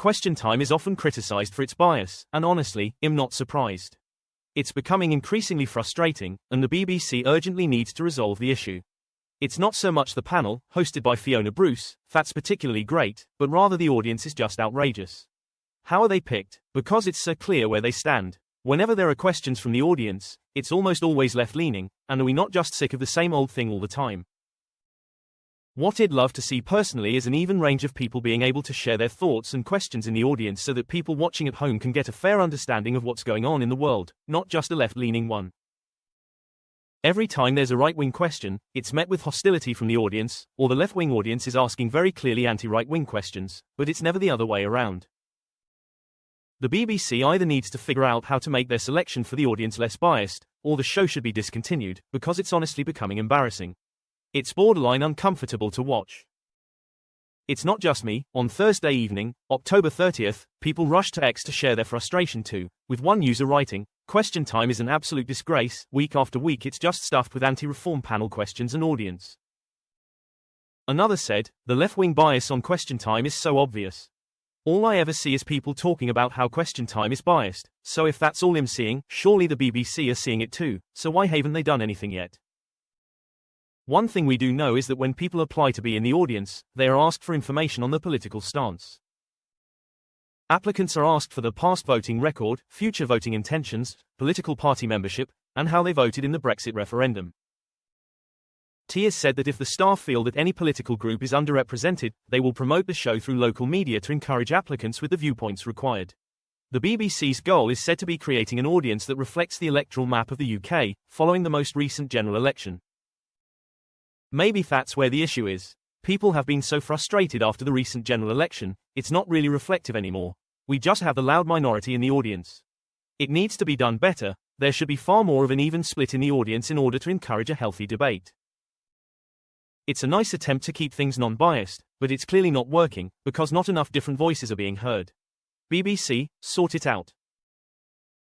Question Time is often criticized for its bias, and honestly, I'm not surprised. It's becoming increasingly frustrating, and the BBC urgently needs to resolve the issue. It's not so much the panel, hosted by Fiona Bruce, that's particularly great, but rather the audience is just outrageous. How are they picked? Because it's so clear where they stand. Whenever there are questions from the audience, it's almost always left-leaning, and are we not just sick of the same old thing all the time? What I'd love to see personally is an even range of people being able to share their thoughts and questions in the audience so that people watching at home can get a fair understanding of what's going on in the world, not just a left-leaning one. Every time there's a right-wing question, it's met with hostility from the audience, or the left-wing audience is asking very clearly anti-right-wing questions, but it's never the other way around. The BBC either needs to figure out how to make their selection for the audience less biased, or the show should be discontinued, because it's honestly becoming embarrassing. It's borderline uncomfortable to watch. It's not just me. On Thursday evening, October 30th, people rushed to X to share their frustration too, with one user writing, "Question Time is an absolute disgrace, week after week it's just stuffed with anti-reform panel questions and audience." Another said, "The left-wing bias on Question Time is so obvious. All I ever see is people talking about how Question Time is biased, so if that's all I'm seeing, surely the BBC are seeing it too, so why haven't they done anything yet?" One thing we do know is that when people apply to be in the audience, they are asked for information on the political stance. Applicants are asked for the past voting record, future voting intentions, political party membership, and how they voted in the Brexit referendum. T has said that if the staff feel that any political group is underrepresented, they will promote the show through local media to encourage applicants with the viewpoints required. The BBC's goal is said to be creating an audience that reflects the electoral map of the UK, following the most recent general election. Maybe that's where the issue is. People have been so frustrated after the recent general election, it's not really reflective anymore. We just have the loud minority in the audience. It needs to be done better. There should be far more of an even split in the audience in order to encourage a healthy debate. It's a nice attempt to keep things non-biased, but it's clearly not working, because not enough different voices are being heard. BBC, sort it out.